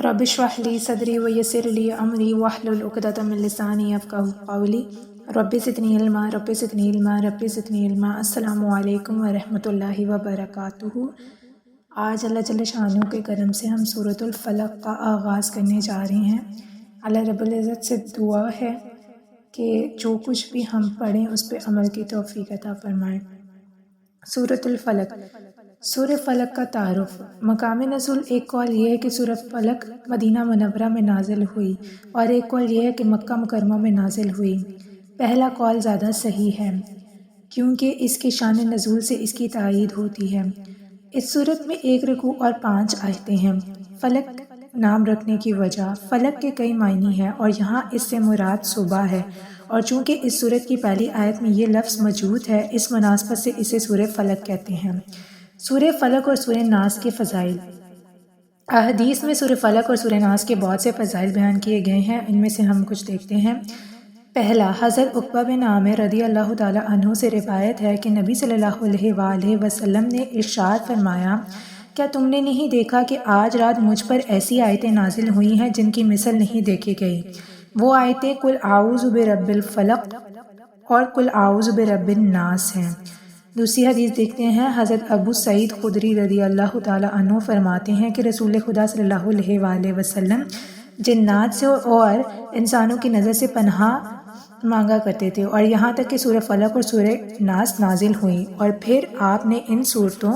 رب اشرح لی صدری ویسر لی امری واحلل عقدۃ من لسانی یفقہوا قولی رب زدنی علما رب زدنی علما رب زدنی علما۔ السلام علیکم ورحمۃ اللہ وبرکاتہ۔ آج اللہ جل شانہ کے کرم سے ہم سورۃ الفلق کا آغاز کرنے جا رہے ہیں۔ اللہ رب العزت سے دعا ہے کہ جو کچھ بھی ہم پڑھیں اس پہ عمل کی توفیق عطا فرمائے۔ سورۃ الفلق، سورہ فلق کا تعارف۔ مقام نزول ایک قول یہ ہے کہ سورہ فلق مدینہ منورہ میں نازل ہوئی اور ایک قول یہ ہے کہ مکہ مکرمہ میں نازل ہوئی۔ پہلا قول زیادہ صحیح ہے کیونکہ اس کے شان نزول سے اس کی تائید ہوتی ہے۔ اس صورت میں 1 رکوع اور 5 آیتیں ہیں۔ فلق نام رکھنے کی وجہ، فلق کے کئی معنی ہیں اور یہاں اس سے مراد صبح ہے، اور چونکہ اس سورت کی پہلی آیت میں یہ لفظ موجود ہے اس مناسبت سے اسے سورہ فلق کہتے ہیں۔ سورہ فلق اور سورہ ناس کے فضائل۔ احادیث میں سورہ فلق اور سورہ ناس کے بہت سے فضائل بیان کیے گئے ہیں، ان میں سے ہم کچھ دیکھتے ہیں۔ پہلا، حضرت عقبہ بن عامر رضی اللہ تعالیٰ عنہ سے روایت ہے کہ نبی صلی اللہ علیہ وآلہ وسلم نے ارشاد فرمایا، کیا تم نے نہیں دیکھا کہ آج رات مجھ پر ایسی آیتیں نازل ہوئی ہیں جن کی مثل نہیں دیکھی گئی؟ وہ آیتیں قل اعوذ برب الفلق اور قل اعوذ برب الناس ہیں۔ دوسری حدیث دیکھتے ہیں۔ حضرت ابو سعید خدری رضی اللہ تعالیٰ عنہ فرماتے ہیں کہ رسول خدا صلی اللہ علیہ وآلہ وسلم جنات سے اور انسانوں کی نظر سے پناہ مانگا کرتے تھے، اور یہاں تک کہ سورہ فلق اور سورہ ناس نازل ہوئیں، اور پھر آپ نے ان صورتوں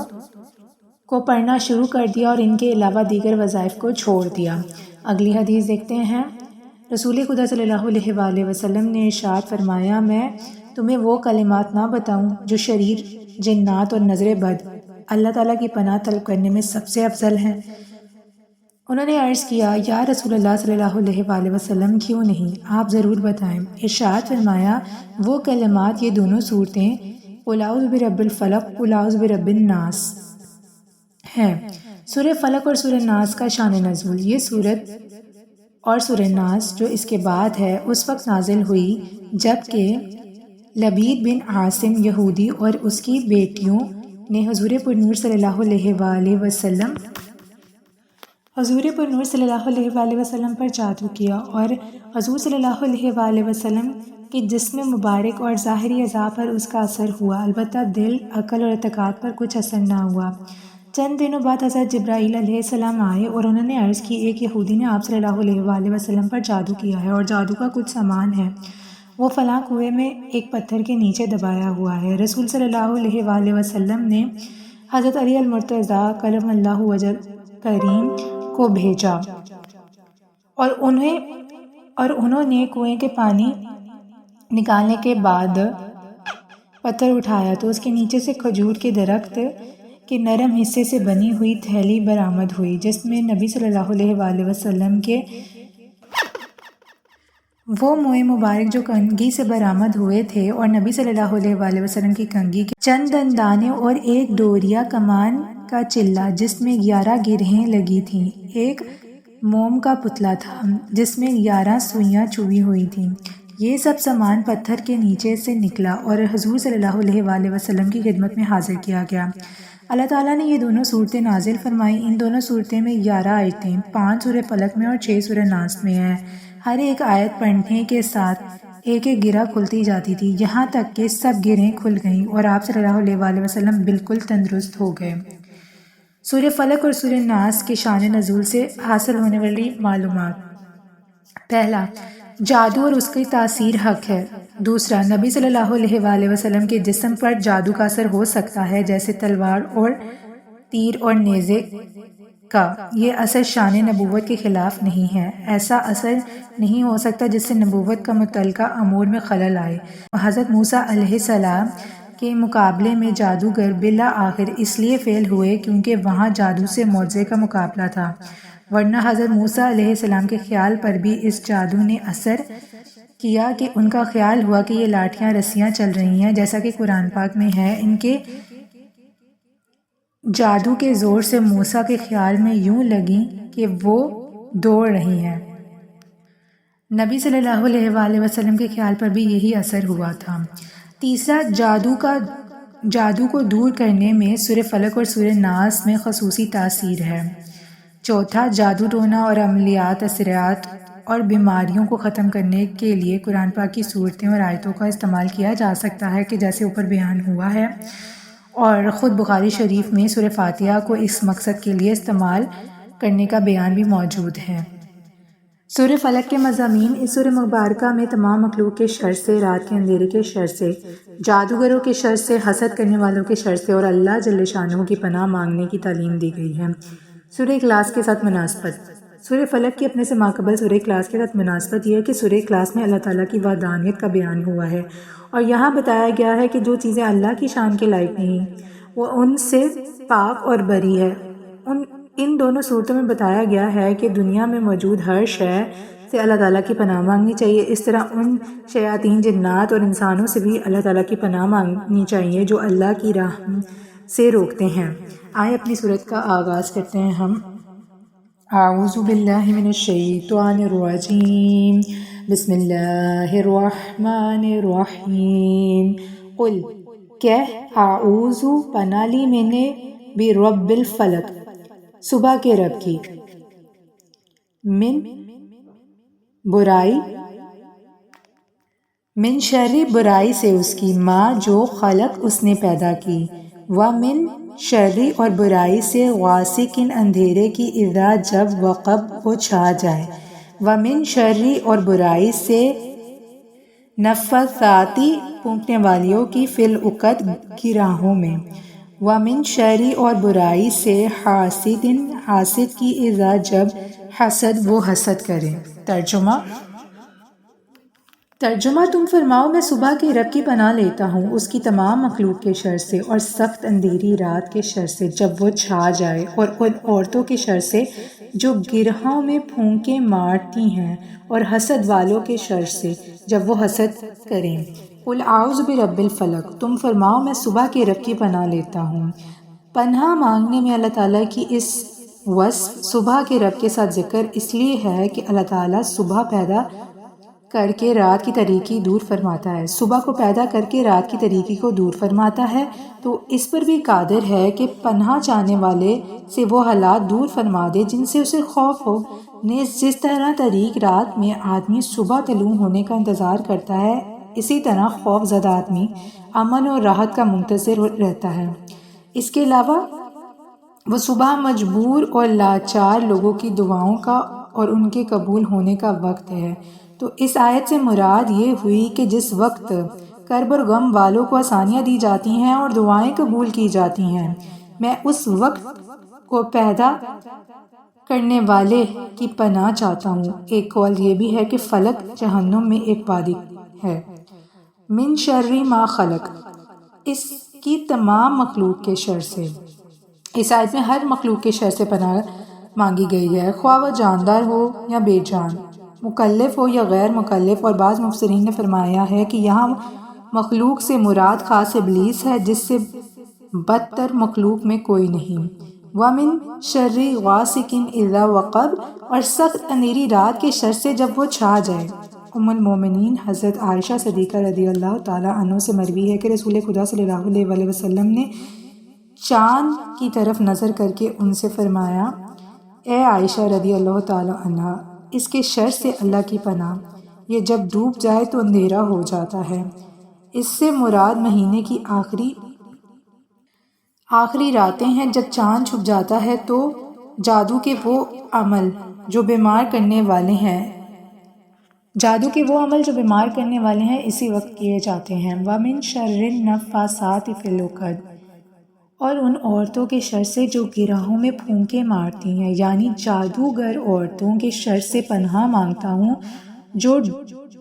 کو پڑھنا شروع کر دیا اور ان کے علاوہ دیگر وظائف کو چھوڑ دیا۔ اگلی حدیث دیکھتے ہیں۔ رسول خدا صلی اللہ علیہ وآلہ وسلم نے ارشاد فرمایا، میں تمہیں وہ کلمات نہ بتاؤں جو شریر، جنات اور نظر بد اللہ تعالیٰ کی پناہ طلب کرنے میں سب سے افضل ہیں؟ انہوں نے عرض کیا، یا رسول اللہ صلی اللہ علیہ وآلہ وسلم کیوں نہیں، آپ ضرور بتائیں۔ ارشاد فرمایا، وہ کلمات، یہ دونوں صورتیں قل اعوذ برب الفلق، قل اعوذ برب الناس ہیں۔ سورہ فلق اور سورہ ناس کا شان نزول۔ یہ سورت اور سورہ ناس جو اس کے بعد ہے اس وقت نازل ہوئی جب کہ لبید بن عاصم یہودی اور اس کی بیٹیوں نے حضور پرنور صلی اللہ علیہ وآلہ وسلم پر جادو کیا، اور حضور صلی اللہ علیہ وآلہ وسلم کے جسم مبارک اور ظاہری اعضاء پر اس کا اثر ہوا، البتہ دل، عقل اور اعتقاد پر کچھ اثر نہ ہوا۔ چند دنوں بعد حضرت جبرائیل علیہ السلام آئے اور انہوں نے عرض کی، ایک یہودی نے آپ صلی اللہ علیہ وآلہ وسلم پر جادو کیا ہے اور جادو کا کچھ سامان ہے، وہ فلاں کنویں میں ایک پتھر کے نیچے دبایا ہوا ہے۔ رسول صلی اللہ علیہ وآلہ وسلم نے حضرت علی المرتضیٰ کرم اللہ وجہ کریم کو بھیجا، اور انہوں نے کنویں کے پانی نکالنے کے بعد پتھر اٹھایا تو اس کے نیچے سے کھجور کے درخت کے نرم حصے سے بنی ہوئی تھیلی برآمد ہوئی، جس میں نبی صلی اللہ علیہ وآلہ وسلم کے وہ موئے مبارک جو کنگھی سے برآمد ہوئے تھے، اور نبی صلی اللہ علیہ وآلہ وسلم کی کنگھی کے چند دندانے اور ایک ڈوریا کمان کا چلہ جس میں 11 گرہیں لگی تھیں، ایک موم کا پتلا تھا جس میں 11 سوئیاں چبھی ہوئی تھیں۔ یہ سب سامان پتھر کے نیچے سے نکلا اور حضور صلی اللہ علیہ وآلہ وسلم کی خدمت میں حاضر کیا گیا۔ اللہ تعالیٰ نے یہ دونوں صورتیں نازل فرمائیں۔ ان دونوں صورتیں میں 11 آیتیں، 5 سورہ فلق میں اور 6 سورہ ناس میں ہیں۔ ہر ایک آیت پڑھنے کے ساتھ ایک ایک گرہ کھلتی جاتی تھی، یہاں تک کہ سب گرہیں کھل گئیں اور آپ صلی اللہ علیہ وآلہ وسلم بالکل تندرست ہو گئے۔ سورہ فلق اور سورہ ناس کے شان نزول سے حاصل ہونے والی معلومات۔ پہلا، جادو اور اس کی تاثیر حق ہے۔ دوسرا، نبی صلی اللہ علیہ وآلہ وسلم کے جسم پر جادو کا اثر ہو سکتا ہے، جیسے تلوار اور تیر اور نیزے کا۔ یہ اثر شان نبوت کے خلاف نہیں ہے، ایسا اثر نہیں ہو سکتا جس سے نبوت کا متعلقہ امور میں خلل آئے۔ حضرت موسیٰ علیہ السلام کے مقابلے میں جادوگر بالآخر اس لیے فیل ہوئے کیونکہ وہاں جادو سے معجزے کا مقابلہ تھا، ورنہ حضرت موسیٰ علیہ السلام کے خیال پر بھی اس جادو نے اثر کیا کہ ان کا خیال ہوا کہ یہ لاٹھیاں رسیاں چل رہی ہیں، جیسا کہ قرآن پاک میں ہے، ان کے جادو کے زور سے موسیٰ کے خیال میں یوں لگیں کہ وہ دوڑ رہی ہیں۔ نبی صلی اللہ علیہ وآلہ وسلم کے خیال پر بھی یہی اثر ہوا تھا۔ تیسرا، جادو کو دور کرنے میں سورہ فلق اور سورہ ناس میں خصوصی تاثیر ہے۔ چوتھا، جادو ٹونا اور عملیات، اثرات اور بیماریوں کو ختم کرنے کے لیے قرآن پاک کی صورتیں اور آیتوں کا استعمال کیا جا سکتا ہے کہ جیسے اوپر بیان ہوا ہے، اور خود بخاری شریف میں سورہ فاتحہ کو اس مقصد کے لیے استعمال کرنے کا بیان بھی موجود ہے۔ سورہ فلق کے مضامین۔ اس سورہ مبارکہ میں تمام مخلوق کے شر سے، رات کے اندھیرے کے شر سے، جادوگروں کے شر سے، حسد کرنے والوں کے شر سے اور اللہ جل شانہ کی پناہ مانگنے کی تعلیم دی گئی ہے۔ سورہ اخلاص کے ساتھ مناسبت۔ سورہ فلق کی اپنے سے ماقبل سورہ اخلاص کے ساتھ مناسبت یہ ہے کہ سورہ اخلاص میں اللہ تعالیٰ کی وحدانیت کا بیان ہوا ہے، اور یہاں بتایا گیا ہے کہ جو چیزیں اللہ کی شان کے لائق نہیں وہ ان سے پاک اور بری ہے۔ ان دونوں صورتوں میں بتایا گیا ہے کہ دنیا میں موجود ہر شے سے اللہ تعالیٰ کی پناہ مانگنی چاہیے، اس طرح ان شیاطین، جنات اور انسانوں سے بھی اللہ تعالیٰ کی پناہ مانگنی چاہیے جو اللہ کی راہ سے روکتے ہیں۔ آئے اپنی صورت کا آغاز کرتے ہیں ہم۔ اعوذ باللہ من الشیطان الرجیم، بسم اللہ الرحمن الرحیم۔ قل، کہہ، اعوذ، پناہ لی میں نے، برب الفلق، صبح کے رب کی، من برائی، من شر برائی سے اس کی، ما جو خلق اس نے پیدا کی، ومن شر اور برائی سے، غاسق اندھیرے کی، اذا جب، وقب وہ چھا جائے، ومن شر اور برائی سے، نفثات پھونکنے والیوں کی، فی العقد گرہوں میں، ومن شر اور برائی سے، حاسد حاسد کی، اذا جب حسد وہ حسد کرے۔ ترجمہ تم فرماؤ میں صبح کے رب کی پناہ لیتا ہوں اس کی تمام مخلوق کے شر سے اور سخت اندھیری رات کے شر سے جب وہ چھا جائے، اور ان عورتوں کے شر سے جو گرہوں میں پھونکے مارتی ہیں، اور حسد والوں کے شر سے جب وہ حسد کریں۔ قل اعوذ برب الفلق، تم فرماؤ میں صبح کے رب کی پناہ لیتا ہوں۔ پناہ مانگنے میں اللہ تعالیٰ کی اس وصف صبح کے رب کے ساتھ ذکر اس لیے ہے کہ اللہ تعالیٰ صبح پیدا کر کے رات کی تاریکی دور فرماتا ہے، صبح کو پیدا کر کے رات کی تاریکی کو دور فرماتا ہے، تو اس پر بھی قادر ہے کہ پناہ چاہنے والے سے وہ حالات دور فرما دے جن سے اسے خوف ہو۔ نیز جس طرح تاریک رات میں آدمی صبح طلوع ہونے کا انتظار کرتا ہے، اسی طرح خوف زدہ آدمی امن اور راحت کا منتظر رہتا ہے۔ اس کے علاوہ وہ صبح مجبور اور لاچار لوگوں کی دعاؤں کا اور ان کے قبول ہونے کا وقت ہے۔ تو اس آیت سے مراد یہ ہوئی کہ جس وقت کرب اور غم والوں کو آسانیاں دی جاتی ہیں اور دعائیں قبول کی جاتی ہیں، میں اس وقت کو پیدا کرنے والے کی پناہ چاہتا ہوں۔ ایک قول یہ بھی ہے کہ فلق جہنم میں ایک وادی ہے۔ من شر ما خلق، اس کی تمام مخلوق کے شر سے۔ اس آیت میں ہر مخلوق کے شر سے پناہ مانگی گئی ہے، خواہ وہ جاندار ہو یا بے جان، مکلف ہو یا غیر مکلف، اور بعض مفسرین نے فرمایا ہے کہ یہاں مخلوق سے مراد خاص ابلیس ہے جس سے بدتر مخلوق میں کوئی نہیں۔ وَمِن شَرِّ غَاسِقٍ إِذَا وَقَبَ، اور سخت اندھیری رات کے شر سے جب وہ چھا جائے۔ ام المومنین حضرت عائشہ صدیقہ رضی اللہ تعالیٰ عنہ سے مروی ہے کہ رسول خدا صلی اللہ علیہ وآلہ وسلم نے چاند کی طرف نظر کر کے ان سے فرمایا، اے عائشہ رضی اللہ تعالیٰ عنہ، اس کے شر سے اللہ کی پناہ، یہ جب ڈوب جائے تو اندھیرا ہو جاتا ہے۔ اس سے مراد مہینے کی آخری راتیں ہیں جب چاند چھپ جاتا ہے، تو جادو کے وہ عمل جو بیمار کرنے والے ہیں اسی وقت کیے جاتے ہیں۔ وَمِن شَرِّ النَّفَّاثَاتِ فِي الْعُقَدِ، اور ان عورتوں کے شر سے جو گرہوں میں پھونکے مارتی ہیں، یعنی جادوگر عورتوں کے شر سے پناہ مانگتا ہوں جو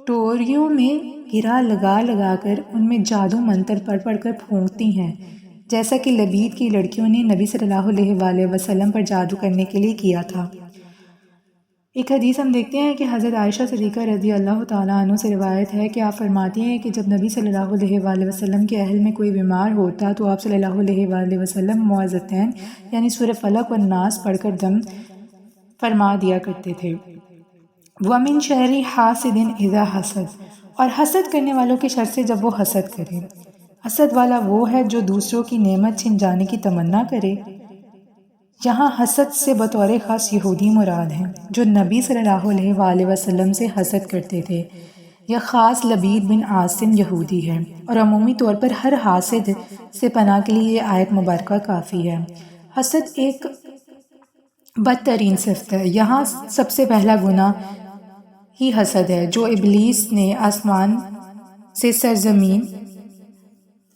ڈوریوں میں گرہ لگا لگا کر ان میں جادو منتر پڑھ پڑھ کر پھونکتی ہیں، جیسا کہ لبید کی لڑکیوں نے نبی صلی اللہ علیہ وآلہ وسلم پر جادو کرنے کے لیے کیا تھا۔ ایک حدیث ہم دیکھتے ہیں کہ حضرت عائشہ صدیقہ رضی اللہ تعالیٰ عنہ سے روایت ہے کہ آپ فرماتی ہیں کہ جب نبی صلی اللہ علیہ وآلہ وسلم کے اہل میں کوئی بیمار ہوتا تو آپ صلی اللہ علیہ وآلہ وسلم معوذتین یعنی سورہ فلق و الناس پڑھ کر دم فرما دیا کرتے تھے۔ وَمِن شَرِّ حَاسِدٍ إِذَا حَسَدَ، اور حسد کرنے والوں کے شر سے جب وہ حسد کرے۔ حسد والا وہ ہے جو دوسروں کی نعمت چھن جانے کی تمنا کرے۔ یہاں حسد سے بطور خاص یہودی مراد ہیں جو نبی صلی اللہ علیہ وآلہ وسلم سے حسد کرتے تھے۔ یہ خاص لبید بن عاصم یہودی ہے، اور عمومی طور پر ہر حاسد سے پناہ کے لیے یہ آیت مبارکہ کافی ہے۔ حسد ایک بدترین صفت ہے۔ یہاں سب سے پہلا گناہ ہی حسد ہے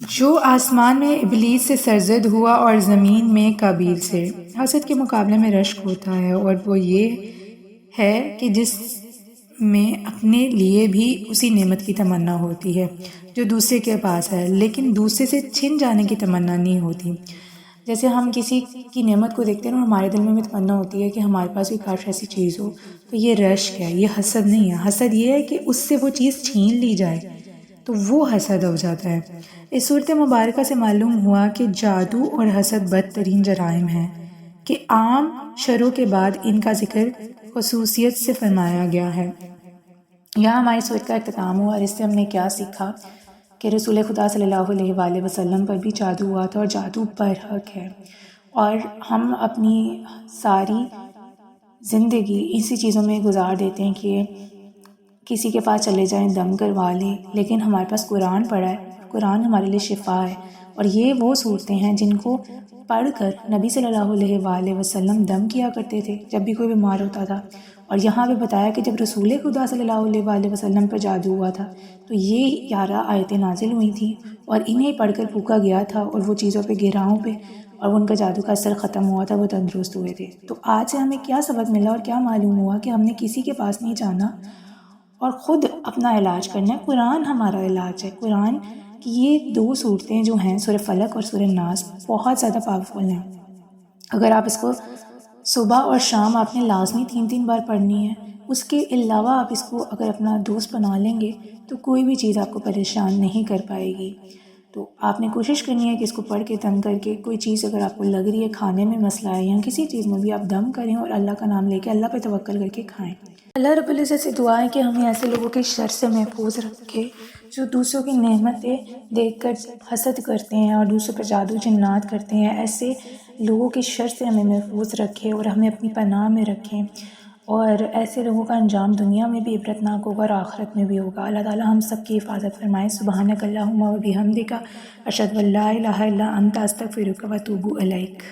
جو آسمان میں ابلیس سے سرزد ہوا اور زمین میں قابیل سے۔ حسد کے مقابلے میں رشک ہوتا ہے، اور وہ یہ ہے کہ جس میں اپنے لیے بھی اسی نعمت کی تمنا ہوتی ہے جو دوسرے کے پاس ہے، لیکن دوسرے سے چھن جانے کی تمنا نہیں ہوتی۔ جیسے ہم کسی کی نعمت کو دیکھتے ہیں اور ہمارے دل میں بھی تمنا ہوتی ہے کہ ہمارے پاس بھی کاش ایسی چیز ہو، تو یہ رشک ہے، یہ حسد نہیں ہے۔ حسد یہ ہے کہ اس سے وہ چیز چھین لی جائے تو وہ حسد ہو جاتا ہے۔ اس صورت مبارکہ سے معلوم ہوا کہ جادو اور حسد بدترین جرائم ہیں کہ عام شروں کے بعد ان کا ذکر خصوصیت سے فرمایا گیا ہے۔ یہاں ہماری صورت کا اختتام ہوا، اور اس سے ہم نے کیا سیکھا کہ رسول خدا صلی اللہ علیہ وآلہ وسلم پر بھی جادو ہوا تھا، اور جادو برحق ہے، اور ہم اپنی ساری زندگی اسی چیزوں میں گزار دیتے ہیں کہ کسی کے پاس چلے جائیں، دم کروا لیں، لیکن ہمارے پاس قرآن پڑھا ہے، قرآن ہمارے لیے شفا ہے، اور یہ وہ صورتیں ہیں جن کو پڑھ کر نبی صلی اللہ علیہ وآلہ وسلم دم کیا کرتے تھے جب بھی کوئی بیمار ہوتا تھا۔ اور یہاں بھی بتایا کہ جب رسول خدا صلی اللہ علیہ وآلہ وسلم پر جادو ہوا تھا تو یہ 11 آیتیں نازل ہوئی تھیں، اور انہیں پڑھ کر پھونکا گیا تھا، اور وہ چیزوں پہ گہراؤں پہ، اور ان کا جادو کا اثر ختم ہوا تھا، وہ تندرست ہوئے تھے۔ تو آج سے ہمیں کیا سبق ملا اور کیا معلوم ہوا کہ ہم نے کسی کے پاس نہیں جانا اور خود اپنا علاج کرنا ہے۔ قرآن ہمارا علاج ہے۔ قرآن کی یہ 2 صورتیں جو ہیں، سورہ فلق اور سورہ ناس، بہت زیادہ پاورفل ہیں۔ اگر آپ اس کو صبح اور شام آپ نے لازمی 3 بار پڑھنی ہے، اس کے علاوہ آپ اس کو اگر اپنا دوست بنا لیں گے تو کوئی بھی چیز آپ کو پریشان نہیں کر پائے گی۔ تو آپ نے کوشش کرنی ہے کہ اس کو پڑھ کے دم کر کے، کوئی چیز اگر آپ کو لگ رہی ہے، کھانے میں مسئلہ ہے یا کسی چیز میں بھی، آپ دم کریں اور اللہ کا نام لے کے اللہ پہ توکل کر کے کھائیں۔ اللہ رب العزت سے دعا ہے کہ ہمیں ایسے لوگوں کے شر سے محفوظ رکھے جو دوسروں کی نعمتیں دیکھ کر حسد کرتے ہیں اور دوسروں پر جادو جنات کرتے ہیں۔ ایسے لوگوں کے شر سے ہمیں محفوظ رکھے اور ہمیں اپنی پناہ میں رکھیں، اور ایسے لوگوں کا انجام دنیا میں بھی عبرتناک ہوگا اور آخرت میں بھی ہوگا۔ اللہ تعالی ہم سب کی حفاظت فرمائے۔ سبحانک اللہم و بحمدک، اشہد ان لا الہ الا انت، استغفرک و اتوب الیک۔